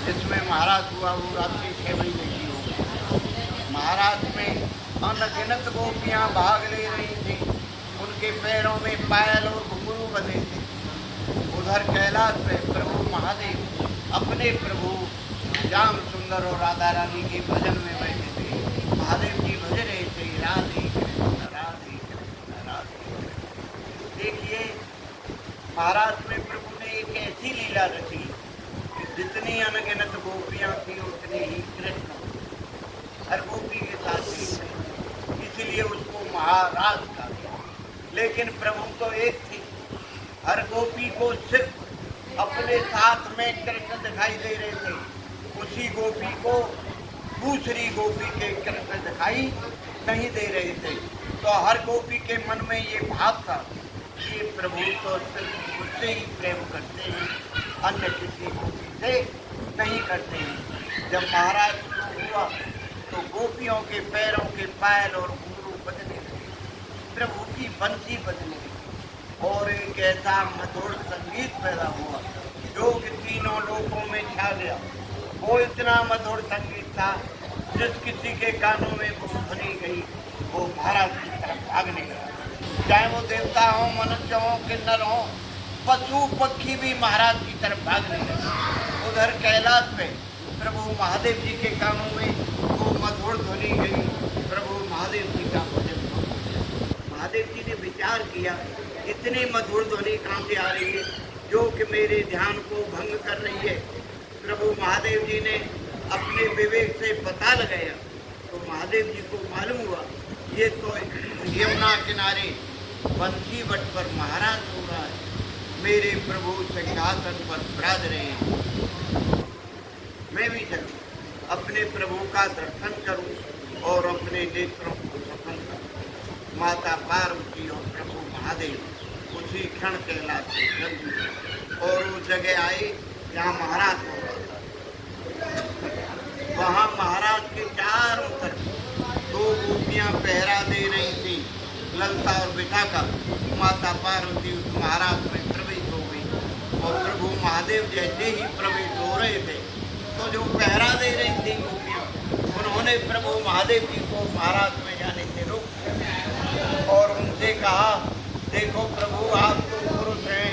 जिसमें महाराज हुआ वो रात्रि 6 बजे की हो गई। महाराज में अनगिनत गोपियां भाग ले रही थी। उनके पैरों में पायल और घुंघरू बंधे थे। उधर कैलाश पे प्रभु महादेव अपने प्रभु श्याम सुंदर और राधा रानी के भजन में बैठे थे। महादेव जी भज रहे थे, राधे कृष्ण राधे कृष्ण राधे कृष्ण। देखिए, महाराज में प्रभु ने एक ऐसी लीला रची कि जितनी अनगिनत गोपियां थी उतनी ही कृष्ण हर गोपी के साथ ही थे, इसलिए उसको महाराज कहा गया। लेकिन प्रभु तो एक थी, हर गोपी को सिर्फ अपने साथ में कृष्ण दिखाई दे रहे थे, उसी गोपी को दूसरी गोपी के कृष्ण दिखाई नहीं दे रहे थे। तो हर गोपी के मन में ये भाव था कि ये प्रभु तो सिर्फ मुझसे ही प्रेम करते हैं, अन्य किसी गोपी से नहीं करते हैं। जब महाराज को हुआ तो गोपियों के पैरों के पायल और घुंघरू बजने लगे, प्रभु की बंसी बजने लगी और एक ऐसा मधुर संगीत पैदा हुआ जो कि तीनों लोकों में छा गया। वो इतना मधुर संगीत था जिस किसी के कानों में वो ध्वनि गई वो महाराज की तरफ भागने लगा। चाहे वो देवता हो, मनुष्य हो, किन्नर हो, पशु पक्षी भी महाराज की तरफ भागने लगे। उधर कैलाश पे प्रभु महादेव जी के कानों में वो मधुर ध्वनि गई, प्रभु महादेव जी का भजन। महादेव जी ने विचार किया, इतनी मधुर ध्वनि कहाँ से आ रही है जो कि मेरे ध्यान को भंग कर रही है। प्रभु महादेव जी ने अपने विवेक से पता लगाया तो महादेव जी को मालूम हुआ ये तो यमुना किनारे बंसी वट पर महाराज हो रहा है, मेरे प्रभु सिंहासन पर विराज रहे हैं। मैं भी चलूं, अपने प्रभु का दर्शन करूं और अपने नेत्रों को सफल करूं। माता पार्वती और प्रभु महादेव उसी क्षण कैलाश से चल दिए और उस जगह आए जहाँ महाराज हो। वहाँ महाराज के चारों तरफ दो गोपियाँ पहरा दे रही थी, ललता और विशाखा। माता पार्वती उस महाराज में प्रवेश हो गई और प्रभु महादेव जैसे ही प्रवेश हो रहे थे तो जो पहरा दे रही थी गोपियाँ, उन्होंने प्रभु महादेव जी को महाराज में जाने से रोक दिया और उनसे कहा, देखो प्रभु आप तो पुरुष हैं,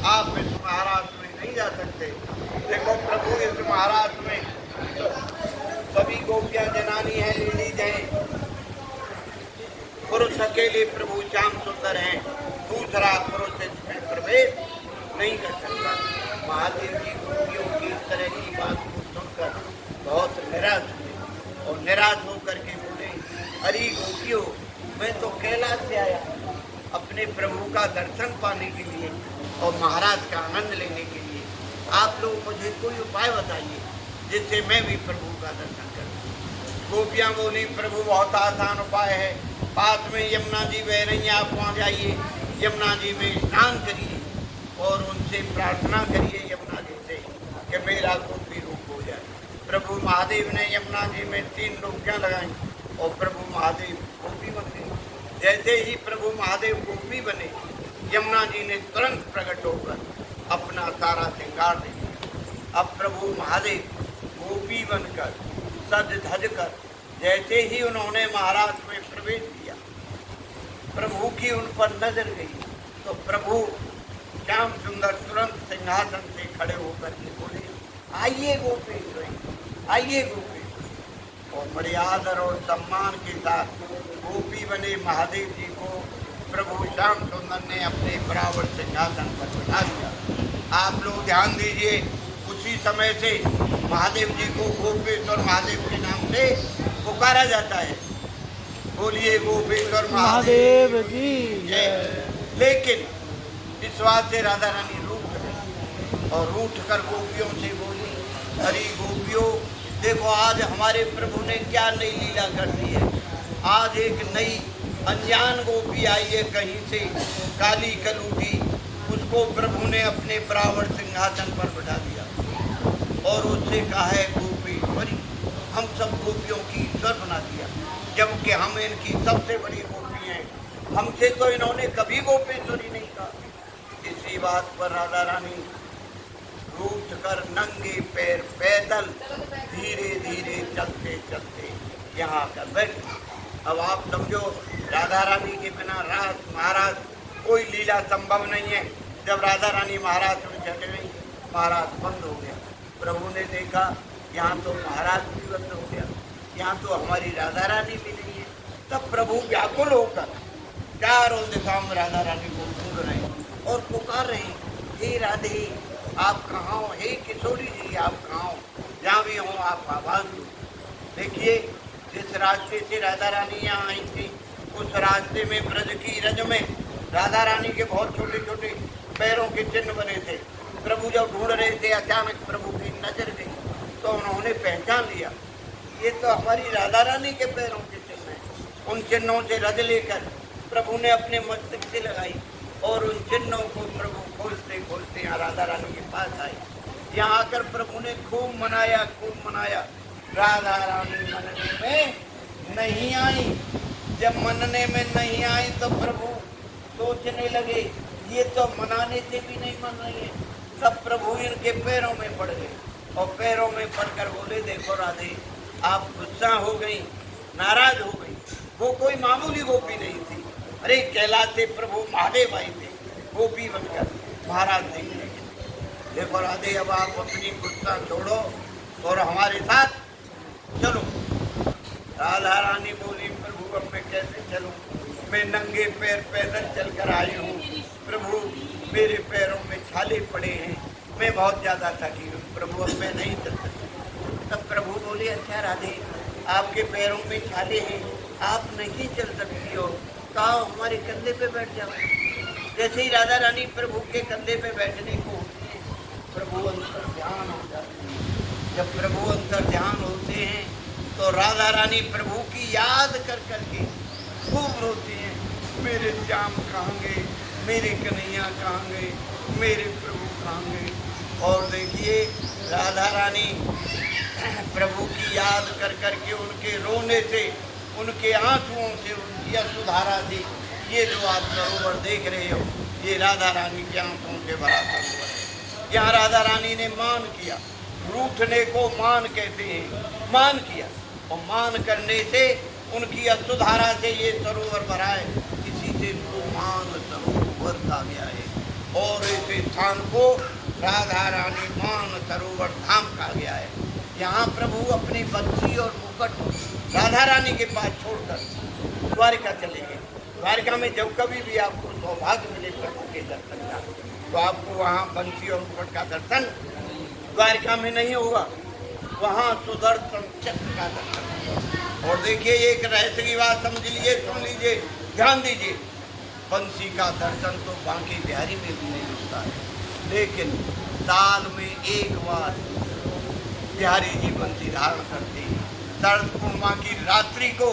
आप इस महाराज में नहीं जा सकते। देखो प्रभु इस महाराज में सभी गोपियां जनानी हैं, लेडीज हैं, पुरुष अकेले प्रभु श्याम सुंदर हैं, दूसरा पुरुष इसमें प्रवेश नहीं कर सकता। महादेव जी गोपियों की इस तरह की बात को सुनकर बहुत निराश हुए और निराश होकर के बोले, अरे गोपियों, मैं तो कैलाश से आया अपने प्रभु का दर्शन पाने के लिए और महाराज का आनंद लेने के लिए। आप लोग मुझे कोई उपाय बताइए जिससे मैं भी प्रभु का दर्शन करूं। गोपियां बोली, प्रभु बहुत आसान उपाय है, पास में यमुना जी बह रही हैं, आप वहाँ जाइए, यमुना जी में स्नान करिए और उनसे प्रार्थना करिए यमुना जी से कि मेरा गोपी रूप हो जाए। प्रभु महादेव ने यमुना जी में 3 डुबकियाँ लगाई और प्रभु महादेव गोपी बन गए। जैसे ही प्रभु महादेव गोपी बने, यमुना जी ने तुरंत प्रकट होकर अपना सारा श्रृंगार दे दिया। अब प्रभु महादेव गोपी बनकर सज धज कर जैसे ही उन्होंने महाराज में प्रवेश किया, प्रभु की उन पर नजर गई तो प्रभु श्याम सुंदर तुरंत सिंहासन से खड़े होकर के बोले, आइए गोपेश्वरी, आइए गोपेश्वरी। और बड़े आदर और सम्मान के साथ गोपी बने महादेव जी को प्रभु श्याम सुंदर ने अपने बराबर सिंहासन पर बिठा दिया। आप लोग ध्यान दीजिए, उसी समय से महादेव जी को गोपेश्वर महादेव के नाम से पुकारा जाता है। बोलिए गोपेश्वर महादेव की जय। लेकिन इस बात से राधा रानी रूठ गई और रूठ कर गोपियों से बोली, अरे गोपियों, देखो आज हमारे प्रभु ने क्या नई लीला कर दी है। आज एक नई अनजान गोपी आई है कहीं से, काली कलूटी, उसको प्रभु ने अपने बराबर सिंहासन पर बिठा दिया और उससे कहा है गोपेश्वरी, हम सब गोपियों की ईश्वर बना दिया, जबकि हम इनकी सबसे बड़ी गोपी हैं। हमसे तो इन्होंने कभी गोपेश्वरी नहीं कहा। इसी बात पर राधा रानी रूठ कर नंगे पैर पैदल धीरे धीरे चलते चलते यहाँ कर बैठे। अब आप समझो राधा रानी के बिना रास महाराज कोई लीला संभव नहीं है। जब राधा रानी महाराज में चले गई, महाराज बंद हो गया। प्रभु ने देखा यहाँ तो महाराज भी बंद हो गया, यहाँ तो हमारी राधा रानी भी नहीं है। तब प्रभु व्याकुल होकर चारों दिशाओं में राधा रानी को ढूंढ रहे हैं और पुकार रहे हैं, हे राधे आप कहाँ हो, हे किशोरी जी आप कहाँ हो, जहाँ भी हो आप आवाज दो। देखिए जिस रास्ते से राधा रानी यहाँ आई थी, उस रास्ते में ब्रज की रज में राधा रानी के बहुत छोटे छोटे पैरों के चिन्ह बने थे। प्रभु जब ढूंढ रहे थे, अचानक प्रभु की नजर गई तो उन्होंने पहचान लिया, ये तो हमारी राधा रानी के पैरों के चिन्ह हैं। उन चिन्हों से रज लेकर प्रभु ने अपने मस्तक से लगाई और उन चिन्हों को प्रभु खोलते खोलते यहाँ राधा रानी के पास आए। यहाँ आकर प्रभु ने खूब मनाया, खूब मनाया। राधा रानी मनने में नहीं आई। जब मनने में नहीं आई तो प्रभु सोचने लगे, ये तो मनाने से भी नहीं मन रही है। तब प्रभु इनके पैरों में पड़ गए और पैरों में पड़कर बोले, देखो राधे आप गुस्सा हो गई, नाराज हो गई। वो कोई मामूली गोपी नहीं थी, अरे कैलाश से प्रभु महादेव आए थे गोपी बनकर महाराज देखने के। देखो राधे अब आप अपनी गुस्सा छोड़ो और हमारे साथ चलो। राधा रानी बोली, प्रभु अब मैं कैसे चलूं, मैं नंगे पैर पैदल चलकर आई हूँ। प्रभु मेरे पैरों में छाले पड़े हैं, मैं बहुत ज़्यादा थकी हूँ, प्रभु अब मैं नहीं चल सकती। तब प्रभु बोले, अच्छा राधे आपके पैरों में छाले हैं, आप नहीं चल सकती हो, तो आओ हमारे कंधे पे बैठ जाओ। जैसे ही राधा रानी प्रभु के कंधे पे बैठने को होती है, प्रभु अंतर ध्यान हो जाते हैं। जब प्रभु अंतर ध्यान होते हैं तो राधा रानी प्रभु की याद कर करके खूब रोती हैं, मेरे श्याम कहाँ गए, मेरे कन्हैया कहाँ गए, मेरे प्रभु कहाँ गए। और देखिए राधा रानी प्रभु की याद कर करके उनके रोने से, उनके आंसुओं से, उनकी अश्रुधारा से, ये जो आप सरोवर देख रहे हो, ये राधा रानी के आंसुओं से भरा सरोवर है। यहाँ राधा रानी ने मान किया, रूठने को मान कहते हैं, मान किया और मान करने से उनकी अश्रुधारा से ये सरोवर भरा है। इसी से मान सरोवर कहा गया है और इस स्थान को राधा रानी मान सरोवर धाम कहा गया है। यहाँ प्रभु अपनी बंसी और मुकुट राधा रानी के पास छोड़कर द्वारिका चले गए। द्वारिका में जब कभी भी आपको सौभाग्य मिले प्रभु के दर्शन का, तो आपको वहाँ बंसी और मुकुट का दर्शन द्वारिका में नहीं होगा, वहाँ सुदर्शन चक्र का दर्शन होगा। और देखिए एक रहस्य की बात समझ लीजिए, सुन लीजिए, ध्यान दीजिए, बंसी का दर्शन तो बांके बिहारी में भी नहीं होता है, लेकिन साल में एक बार बिहारी जी बंसी धारण करते हैं। शरद पूर्णिमा की रात्रि को,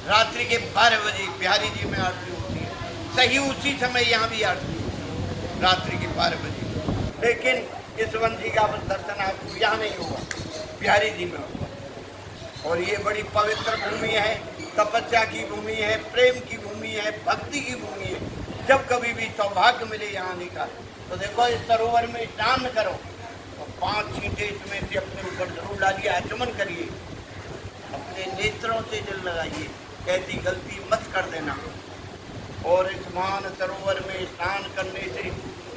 रात्रि के 12 बजे बिहारी जी में आरती होती है, सही उसी समय यहाँ भी आरती होती है रात्रि के 12 बजे। लेकिन इस बंसी का दर्शन आपको यहाँ नहीं होगा, बिहारी जी में होगा। और ये बड़ी पवित्र भूमि है, तपस्या की भूमि है, प्रेम की भूमि है, भक्ति की भूमि है। जब कभी भी सौभाग्य मिले यहाँ आने का, तो देखो इस सरोवर में स्नान करो और 5 छींटे इसमें से अपने ऊपर जरूर डालिए, आचमन करिए, अपने नेत्रों से जल लगाइए, ऐसी गलती मत कर देना। और इस मान सरोवर में स्नान करने से,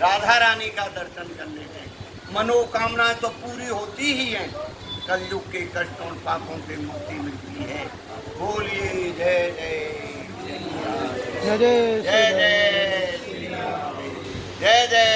राधा रानी का दर्शन करने से मनोकामनाएं तो पूरी होती ही हैं, कलयुग के कष्टों और पापों से मुक्ति मिलती है। बोलिए जय जय जय जय जय जय जय जय